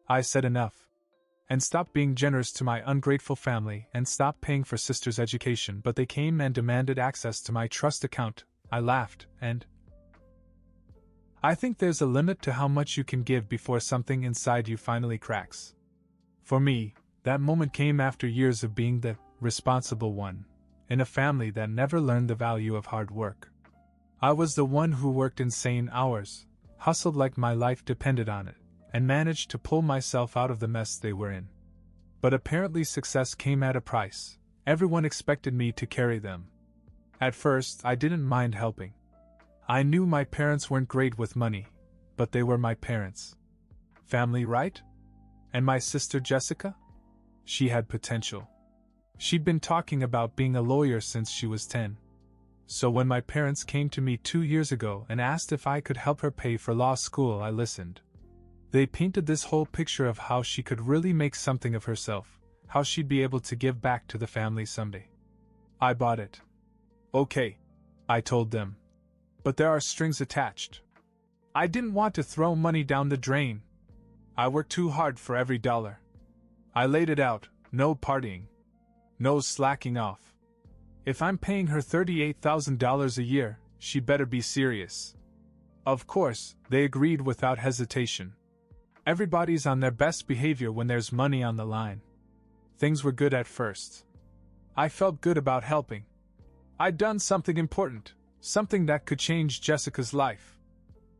I said enough. And stopped being generous to my ungrateful family and stopped paying for sister's education, but they came and demanded access to my trust account. I laughed, and I think there's a limit to how much you can give before something inside you finally cracks. For me, that moment came after years of being the responsible one in a family that never learned the value of hard work. I was the one who worked insane hours, hustled like my life depended on it, and managed to pull myself out of the mess they were in. But apparently success came at a price. Everyone expected me to carry them. At first, I didn't mind helping. I knew my parents weren't great with money, but they were my parents. Family, right? And my sister Jessica? She had potential. She'd been talking about being a lawyer since she was 10. So when my parents came to me 2 years ago and asked if I could help her pay for law school, I listened. They painted this whole picture of how she could really make something of herself, how she'd be able to give back to the family someday. I bought it. Okay, I told them. But there are strings attached. I didn't want to throw money down the drain. I worked too hard for every dollar. I laid it out, no partying. No slacking off. If I'm paying her $38,000 a year, she better be serious. Of course, they agreed without hesitation. Everybody's on their best behavior when there's money on the line. Things were good at first. I felt good about helping. I'd done something important, something that could change Jessica's life.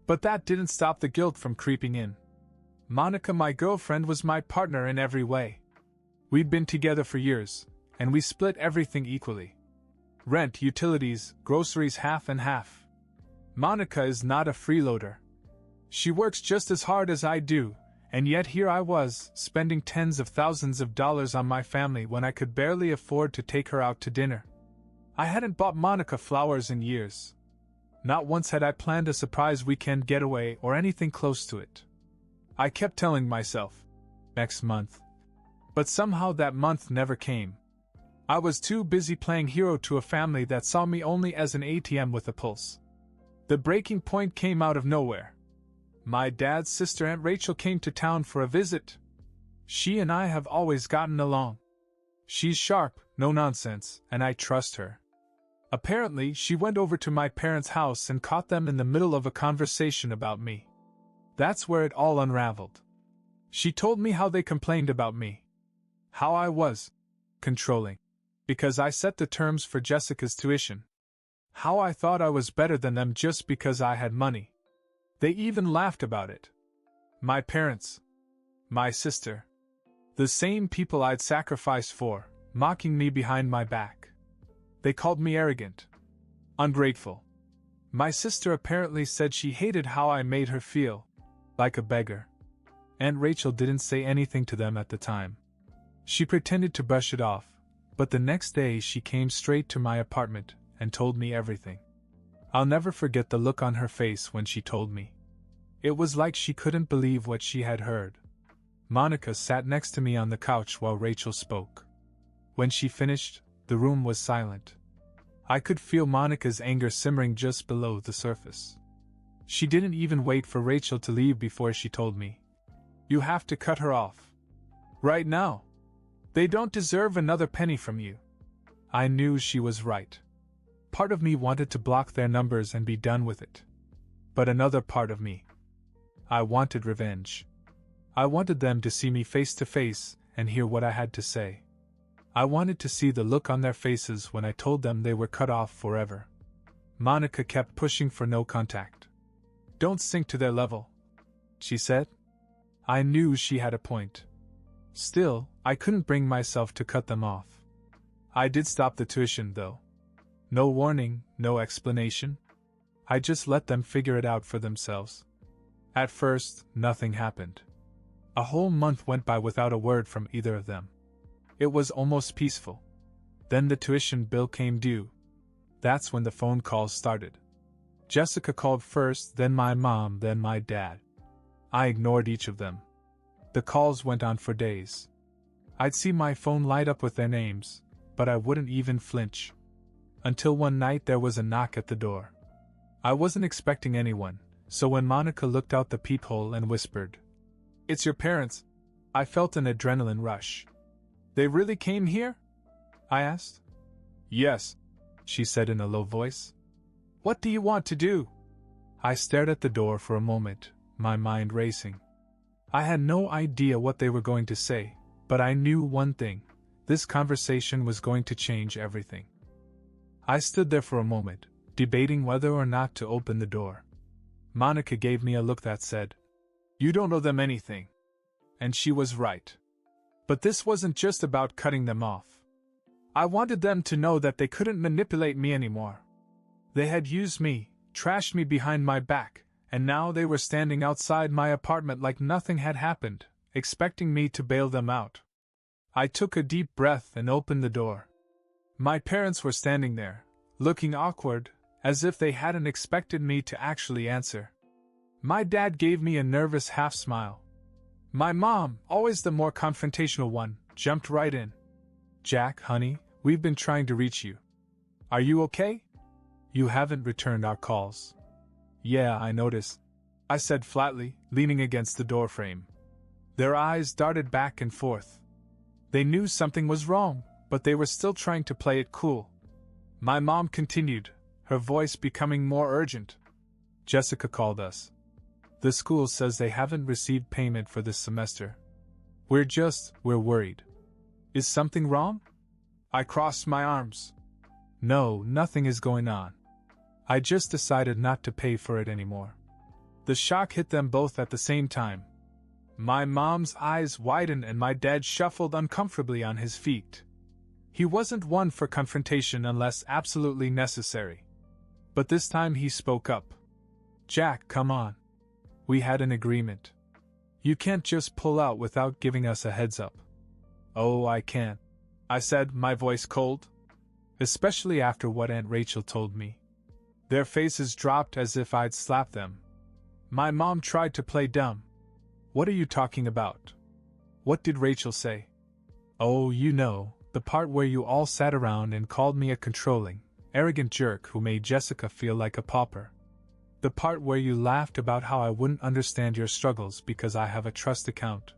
But that didn't stop the guilt from creeping in. Monica, my girlfriend, was my partner in every way. We'd been together for years, and we split everything equally. Rent, utilities, groceries, half and half. Monica is not a freeloader. She works just as hard as I do, and yet here I was, spending tens of thousands of dollars on my family when I could barely afford to take her out to dinner. I hadn't bought Monica flowers in years. Not once had I planned a surprise weekend getaway or anything close to it. I kept telling myself, next month. But somehow that month never came. I was too busy playing hero to a family that saw me only as an ATM with a pulse. The breaking point came out of nowhere. My dad's sister, Aunt Rachel, came to town for a visit. She and I have always gotten along. She's sharp, no nonsense, and I trust her. Apparently, she went over to my parents' house and caught them in the middle of a conversation about me. That's where it all unraveled. She told me how they complained about me. How I was controlling, because I set the terms for Jessica's tuition. How I thought I was better than them just because I had money. They even laughed about it. My parents. My sister. The same people I'd sacrifice for, mocking me behind my back. They called me arrogant. Ungrateful. My sister apparently said she hated how I made her feel. Like a beggar. Aunt Rachel didn't say anything to them at the time. She pretended to brush it off, but the next day she came straight to my apartment and told me everything. I'll never forget the look on her face when she told me. It was like she couldn't believe what she had heard. Monica sat next to me on the couch while Rachel spoke. When she finished, the room was silent. I could feel Monica's anger simmering just below the surface. She didn't even wait for Rachel to leave before she told me. You have to cut her off. Right now. They don't deserve another penny from you. I knew she was right. Part of me wanted to block their numbers and be done with it. But another part of me. I wanted revenge. I wanted them to see me face to face and hear what I had to say. I wanted to see the look on their faces when I told them they were cut off forever. Monica kept pushing for no contact. Don't sink to their level, she said. I knew she had a point. Still, I couldn't bring myself to cut them off. I did stop the tuition, though. No warning, no explanation. I just let them figure it out for themselves. At first, nothing happened. A whole month went by without a word from either of them. It was almost peaceful. Then the tuition bill came due. That's when the phone calls started. Jessica called first, then my mom, then my dad. I ignored each of them. The calls went on for days. I'd see my phone light up with their names, but I wouldn't even flinch. Until one night there was a knock at the door. I wasn't expecting anyone, so when Monica looked out the peephole and whispered, "It's your parents," I felt an adrenaline rush. They really came here? I asked. Yes, she said in a low voice. What do you want to do? I stared at the door for a moment, my mind racing. I had no idea what they were going to say, but I knew one thing: this conversation was going to change everything. I stood there for a moment, debating whether or not to open the door. Monica gave me a look that said, "You don't owe them anything." And she was right. But this wasn't just about cutting them off. I wanted them to know that they couldn't manipulate me anymore. They had used me, trashed me behind my back, and now they were standing outside my apartment like nothing had happened, expecting me to bail them out. I took a deep breath and opened the door. My parents were standing there, looking awkward, as if they hadn't expected me to actually answer. My dad gave me a nervous half-smile. My mom, always the more confrontational one, jumped right in. "Jack, honey, we've been trying to reach you. Are you okay? You haven't returned our calls." "Yeah, I noticed," I said flatly, leaning against the doorframe. Their eyes darted back and forth. They knew something was wrong, but they were still trying to play it cool. My mom continued, her voice becoming more urgent. "Jessica called us. The school says they haven't received payment for this semester. We're worried. Is something wrong?" I crossed my arms. "No, nothing is going on. I just decided not to pay for it anymore." The shock hit them both at the same time. My mom's eyes widened and my dad shuffled uncomfortably on his feet. He wasn't one for confrontation unless absolutely necessary. But this time he spoke up. "Jack, come on. We had an agreement. You can't just pull out without giving us a heads up." "Oh, I can't," I said, my voice cold. Especially after what Aunt Rachel told me. Their faces dropped as if I'd slapped them. My mom tried to play dumb. "What are you talking about? What did Rachel say?" "Oh, you know, the part where you all sat around and called me a controlling, arrogant jerk who made Jessica feel like a pauper. The part where you laughed about how I wouldn't understand your struggles because I have a trust account."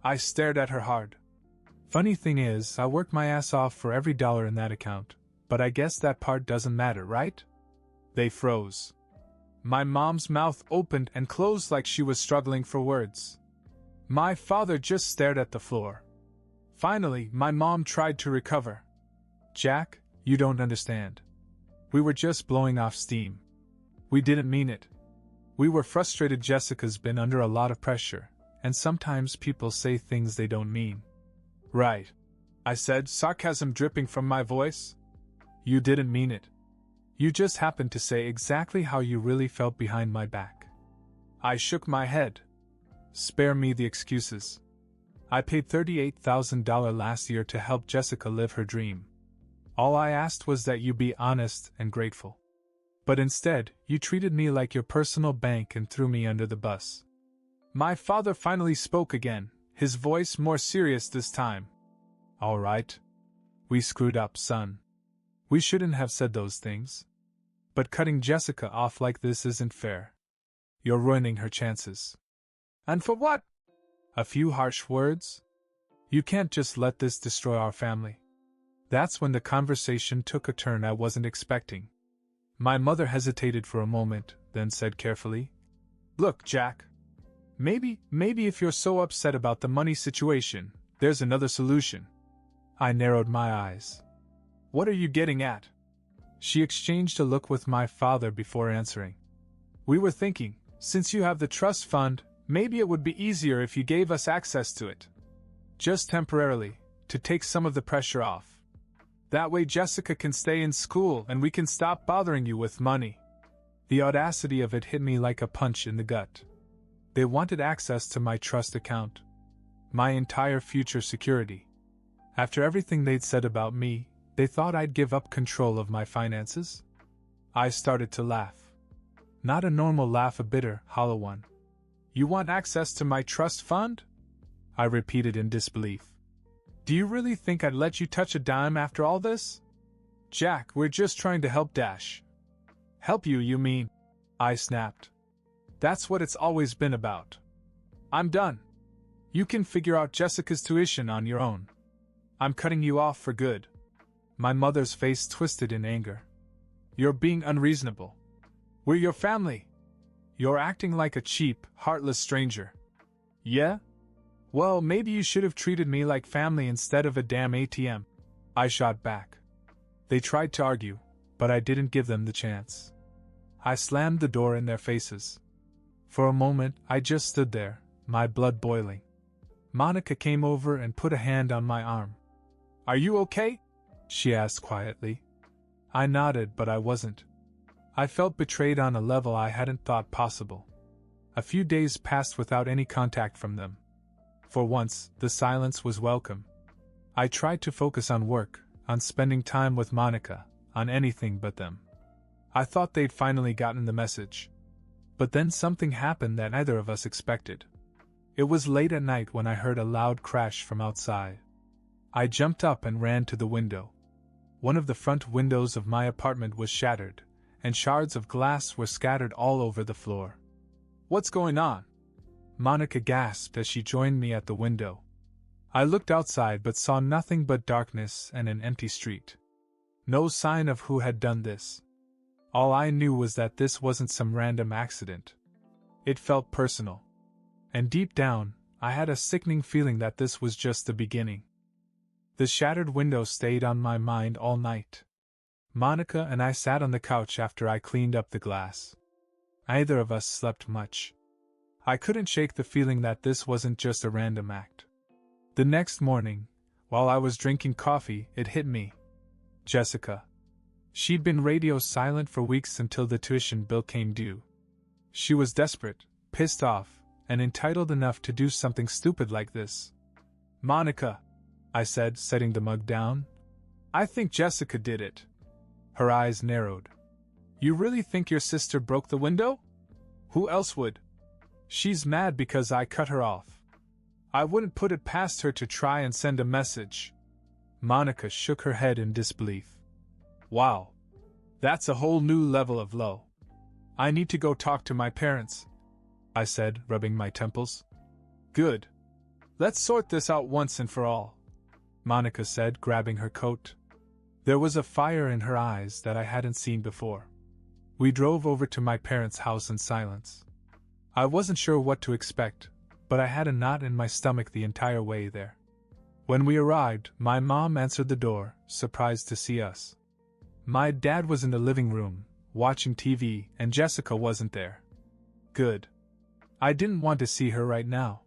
I stared at her hard. "Funny thing is, I worked my ass off for every dollar in that account, but I guess that part doesn't matter, right?" They froze. My mom's mouth opened and closed like she was struggling for words. My father just stared at the floor. Finally, my mom tried to recover. "Jack, you don't understand. We were just blowing off steam. We didn't mean it. We were frustrated. Jessica's been under a lot of pressure, and sometimes people say things they don't mean." "Right," I said, sarcasm dripping from my voice. "You didn't mean it. You just happened to say exactly how you really felt behind my back." I shook my head. "Spare me the excuses. I paid $38,000 last year to help Jessica live her dream. All I asked was that you be honest and grateful. But instead, you treated me like your personal bank and threw me under the bus." My father finally spoke again, his voice more serious this time. "All right. We screwed up, son. We shouldn't have said those things. But cutting Jessica off like this isn't fair. You're ruining her chances." "And for what?" "A few harsh words? You can't just let this destroy our family." That's when the conversation took a turn I wasn't expecting. My mother hesitated for a moment, then said carefully, "Look, Jack. Maybe if you're so upset about the money situation, there's another solution." I narrowed my eyes. "What are you getting at?" She exchanged a look with my father before answering. "We were thinking, since you have the trust fund, maybe it would be easier if you gave us access to it. Just temporarily, to take some of the pressure off. That way Jessica can stay in school and we can stop bothering you with money." The audacity of it hit me like a punch in the gut. They wanted access to my trust account. My entire future security. After everything they'd said about me, they thought I'd give up control of my finances? I started to laugh. Not a normal laugh, a bitter, hollow one. "You want access to my trust fund?" I repeated in disbelief. "Do you really think I'd let you touch a dime after all this?" "Jack, we're just trying to help Dash." "Help you, you mean?" I snapped. "That's what it's always been about. I'm done. You can figure out Jessica's tuition on your own. I'm cutting you off for good. My mother's face twisted in anger. You're being unreasonable. We're your family. You're acting like a cheap, heartless stranger. Yeah? Well, maybe you should have treated me like family instead of a damn ATM. I shot back. They tried to argue, but I didn't give them the chance. I slammed the door in their faces. For a moment, I just stood there, my blood boiling. Monica came over and put a hand on my arm. Are you okay? She asked quietly. I nodded, but I wasn't. I felt betrayed on a level I hadn't thought possible. A few days passed without any contact from them. For once, the silence was welcome. I tried to focus on work, on spending time with Monica, on anything but them. I thought they'd finally gotten the message. But then something happened that neither of us expected. It was late at night when I heard a loud crash from outside. I jumped up and ran to the window. One of the front windows of my apartment was shattered, and shards of glass were scattered all over the floor. What's going on? Monica gasped as she joined me at the window. I looked outside but saw nothing but darkness and an empty street. No sign of who had done this. All I knew was that this wasn't some random accident. It felt personal. And deep down, I had a sickening feeling that this was just the beginning. The shattered window stayed on my mind all night. Monica and I sat on the couch after I cleaned up the glass. Neither of us slept much. I couldn't shake the feeling that this wasn't just a random act. The next morning, while I was drinking coffee, it hit me. Jessica. She'd been radio silent for weeks until the tuition bill came due. She was desperate, pissed off, and entitled enough to do something stupid like this. Monica, I said, setting the mug down. I think Jessica did it. Her eyes narrowed. You really think your sister broke the window? Who else would? She's mad because I cut her off. I wouldn't put it past her to try and send a message. Monica shook her head in disbelief. Wow. That's a whole new level of low. I need to go talk to my parents, I said, rubbing my temples. Good. Let's sort this out once and for all, Monica said, grabbing her coat. There was a fire in her eyes that I hadn't seen before. We drove over to my parents' house in silence. I wasn't sure what to expect, but I had a knot in my stomach the entire way there. When we arrived, my mom answered the door, surprised to see us. My dad was in the living room, watching TV, and Jessica wasn't there. Good. I didn't want to see her right now.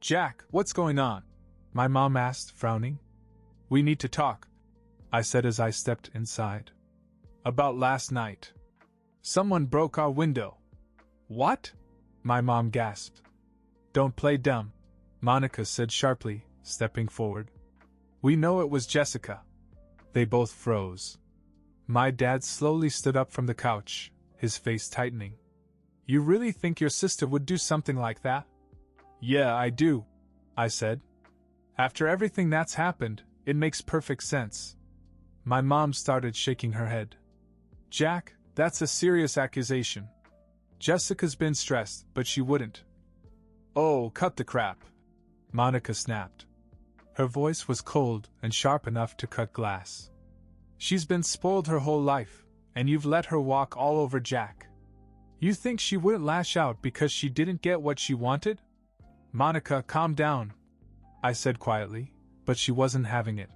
Jack, what's going on? My mom asked, frowning. We need to talk, I said as I stepped inside. About last night. Someone broke our window. What? My mom gasped. Don't play dumb, Monica said sharply, stepping forward. We know it was Jessica. They both froze. My dad slowly stood up from the couch, his face tightening. You really think your sister would do something like that? Yeah, I do, I said. After everything that's happened, it makes perfect sense. My mom started shaking her head. Jack, that's a serious accusation. Jessica's been stressed, but she wouldn't. Oh, cut the crap, Monica snapped. Her voice was cold and sharp enough to cut glass. She's been spoiled her whole life, and you've let her walk all over Jack. You think she wouldn't lash out because she didn't get what she wanted? Monica, calm down, I said quietly, but she wasn't having it.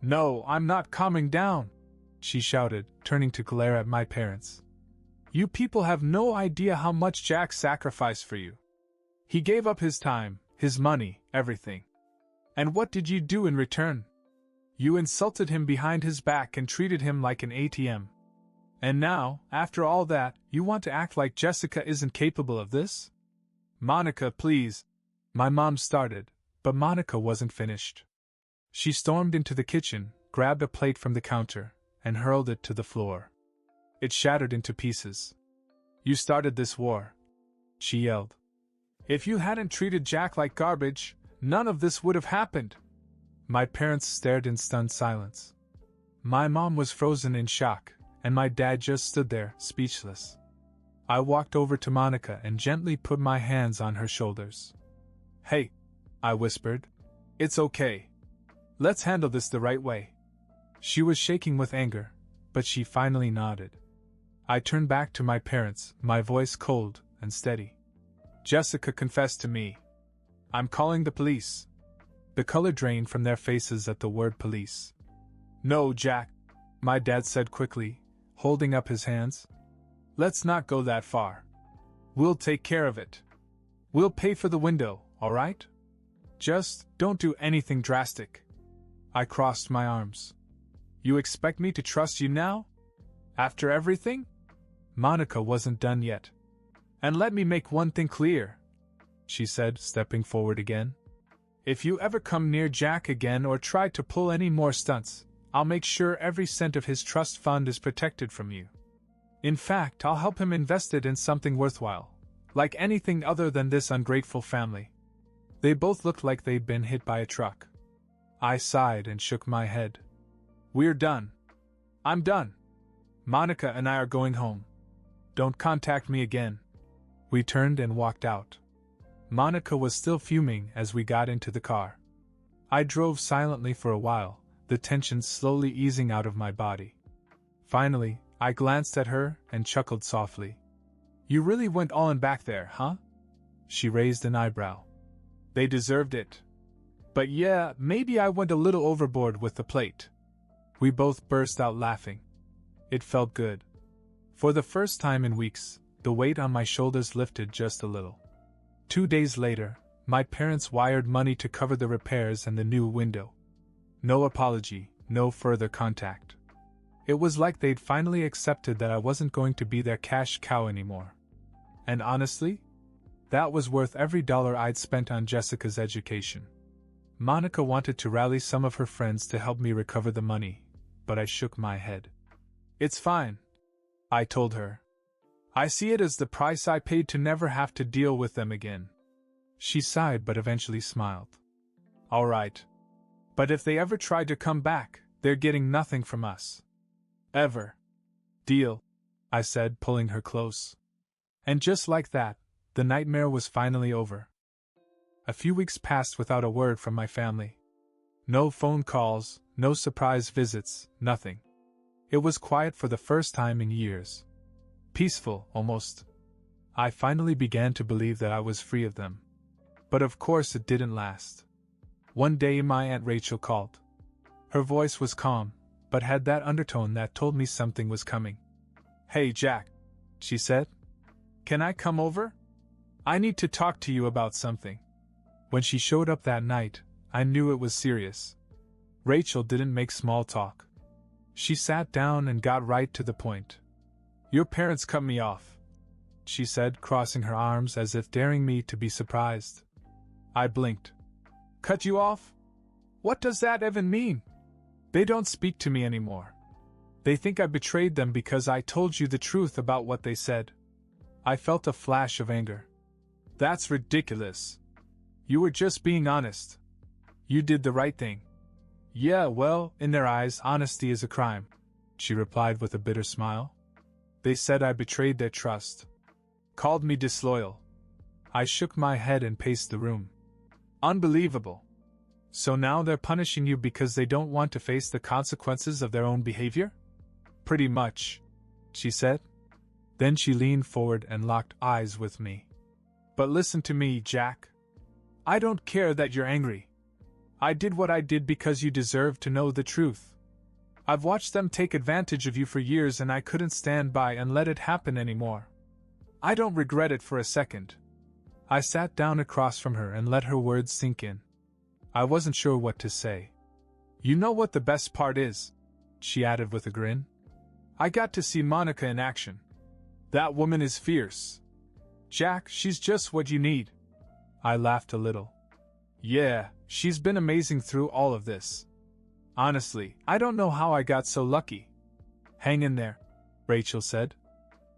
No, I'm not calming down, she shouted, turning to glare at my parents. You people have no idea how much Jack sacrificed for you. He gave up his time, his money, everything. And what did you do in return? You insulted him behind his back and treated him like an ATM. And now, after all that, you want to act like Jessica isn't capable of this? Monica, please. My mom started, but Monica wasn't finished. She stormed into the kitchen, grabbed a plate from the counter, and hurled it to the floor. It shattered into pieces. You started this war, she yelled. If you hadn't treated Jack like garbage, none of this would have happened. My parents stared in stunned silence. My mom was frozen in shock, and my dad just stood there, speechless. I walked over to Monica and gently put my hands on her shoulders. Hey, I whispered. It's okay. Let's handle this the right way. She was shaking with anger, but she finally nodded. I turned back to my parents, my voice cold and steady. Jessica confessed to me. I'm calling the police. The color drained from their faces at the word police. No, Jack, my dad said quickly, holding up his hands. Let's not go that far. We'll take care of it. We'll pay for the window, all right? Just don't do anything drastic. I crossed my arms. You expect me to trust you now? After everything? Monica wasn't done yet. And let me make one thing clear, she said, stepping forward again. If you ever come near Jack again or try to pull any more stunts, I'll make sure every cent of his trust fund is protected from you. In fact, I'll help him invest it in something worthwhile, like anything other than this ungrateful family. They both looked like they'd been hit by a truck. I sighed and shook my head. We're done. I'm done. Monica and I are going home. Don't contact me again. We turned and walked out. Monica was still fuming as we got into the car. I drove silently for a while, the tension slowly easing out of my body. Finally, I glanced at her and chuckled softly. You really went all in back there, huh? She raised an eyebrow. They deserved it. But yeah, maybe I went a little overboard with the plate. We both burst out laughing. It felt good. For the first time in weeks, the weight on my shoulders lifted just a little. 2 days later, my parents wired money to cover the repairs and the new window. No apology, no further contact. It was like they'd finally accepted that I wasn't going to be their cash cow anymore. And honestly, that was worth every dollar I'd spent on Jessica's education. Monica wanted to rally some of her friends to help me recover the money, but I shook my head. It's fine, I told her. I see it as the price I paid to never have to deal with them again. She sighed but eventually smiled. All right. But if they ever try to come back, they're getting nothing from us. Ever. Deal, I said, pulling her close. And just like that, the nightmare was finally over. A few weeks passed without a word from my family. No phone calls, no surprise visits, nothing. It was quiet for the first time in years. Peaceful, almost. I finally began to believe that I was free of them. But of course it didn't last. One day my Aunt Rachel called. Her voice was calm, but had that undertone that told me something was coming. Hey Jack, she said. Can I come over? I need to talk to you about something. When she showed up that night, I knew it was serious. Rachel didn't make small talk. She sat down and got right to the point. Your parents cut me off, she said, crossing her arms as if daring me to be surprised. I blinked. Cut you off? What does that even mean? They don't speak to me anymore. They think I betrayed them because I told you the truth about what they said. I felt a flash of anger. That's ridiculous. You were just being honest. You did the right thing. Yeah, well, in their eyes, honesty is a crime, she replied with a bitter smile. They said I betrayed their trust. Called me disloyal. I shook my head and paced the room. Unbelievable. So now they're punishing you because they don't want to face the consequences of their own behavior? Pretty much, she said. Then she leaned forward and locked eyes with me. But listen to me, Jack. I don't care that you're angry. I did what I did because you deserve to know the truth. I've watched them take advantage of you for years and I couldn't stand by and let it happen anymore. I don't regret it for a second. I sat down across from her and let her words sink in. I wasn't sure what to say. You know what the best part is? She added with a grin. I got to see Monica in action. That woman is fierce. Jack, she's just what you need. I laughed a little. Yeah, she's been amazing through all of this. Honestly, I don't know how I got so lucky. Hang in there, Rachel said.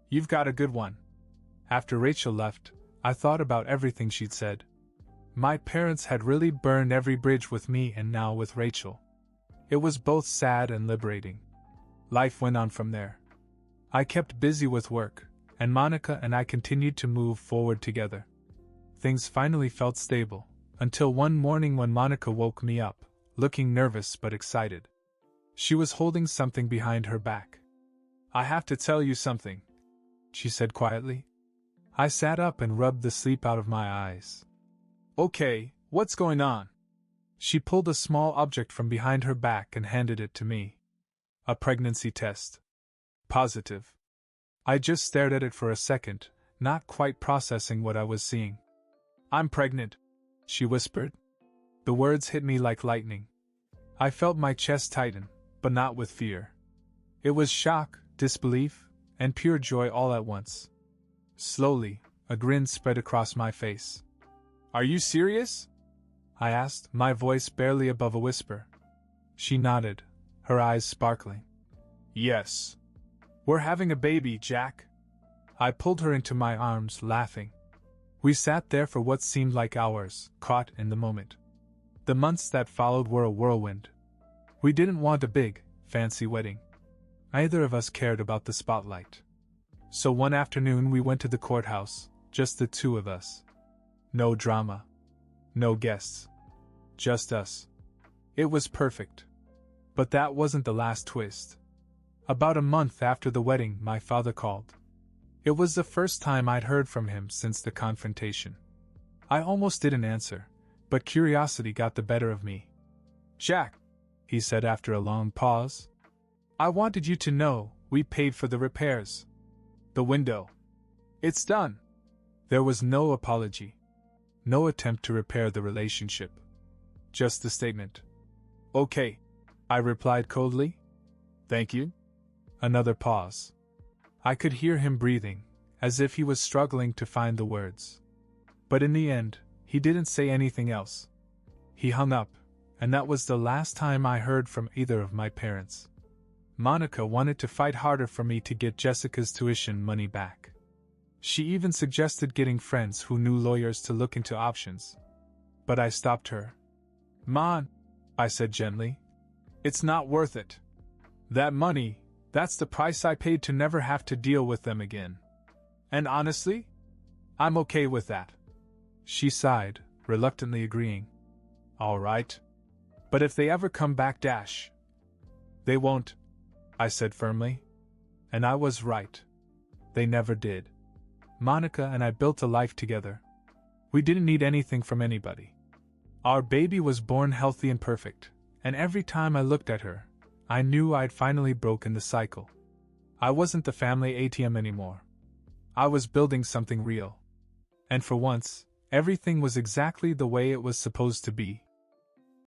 You've got a good one. After Rachel left, I thought about everything she'd said. My parents had really burned every bridge with me and now with Rachel. It was both sad and liberating. Life went on from there. I kept busy with work, and Monica and I continued to move forward together. Things finally felt stable, Until one morning when Monica woke me up, looking nervous but excited. She was holding something behind her back. "I have to tell you something," she said quietly. I sat up and rubbed the sleep out of my eyes. "Okay, what's going on?" She pulled a small object from behind her back and handed it to me. "A pregnancy test. Positive." I just stared at it for a second, not quite processing what I was seeing. "I'm pregnant," she whispered. The words hit me like lightning. I felt my chest tighten, but not with fear. It was shock, disbelief, and pure joy all at once. Slowly, a grin spread across my face. "Are you serious?" I asked, my voice barely above a whisper. She nodded, her eyes sparkling. "Yes. We're having a baby, Jack." I pulled her into my arms, laughing. We sat there for what seemed like hours, caught in the moment. The months that followed were a whirlwind. We didn't want a big, fancy wedding. Neither of us cared about the spotlight. So one afternoon we went to the courthouse, just the two of us. No drama. No guests. Just us. It was perfect. But that wasn't the last twist. About a month after the wedding, my father called. It was the first time I'd heard from him since the confrontation. I almost didn't answer, but curiosity got the better of me. "Jack," he said after a long pause, "I wanted you to know we paid for the repairs. The window. It's done." There was no apology. No attempt to repair the relationship. Just the statement. "Okay," I replied coldly. "Thank you." Another pause. I could hear him breathing, as if he was struggling to find the words. But in the end, he didn't say anything else. He hung up, and that was the last time I heard from either of my parents. Monica wanted to fight harder for me to get Jessica's tuition money back. She even suggested getting friends who knew lawyers to look into options. But I stopped her. "Mon," I said gently, "it's not worth it. That money, that's the price I paid to never have to deal with them again. And honestly, I'm okay with that." She sighed, reluctantly agreeing. "All right. But if they ever come back, They won't," I said firmly. And I was right. They never did. Monica and I built a life together. We didn't need anything from anybody. Our baby was born healthy and perfect, and every time I looked at her, I knew I'd finally broken the cycle. I wasn't the family ATM anymore. I was building something real. And for once, everything was exactly the way it was supposed to be.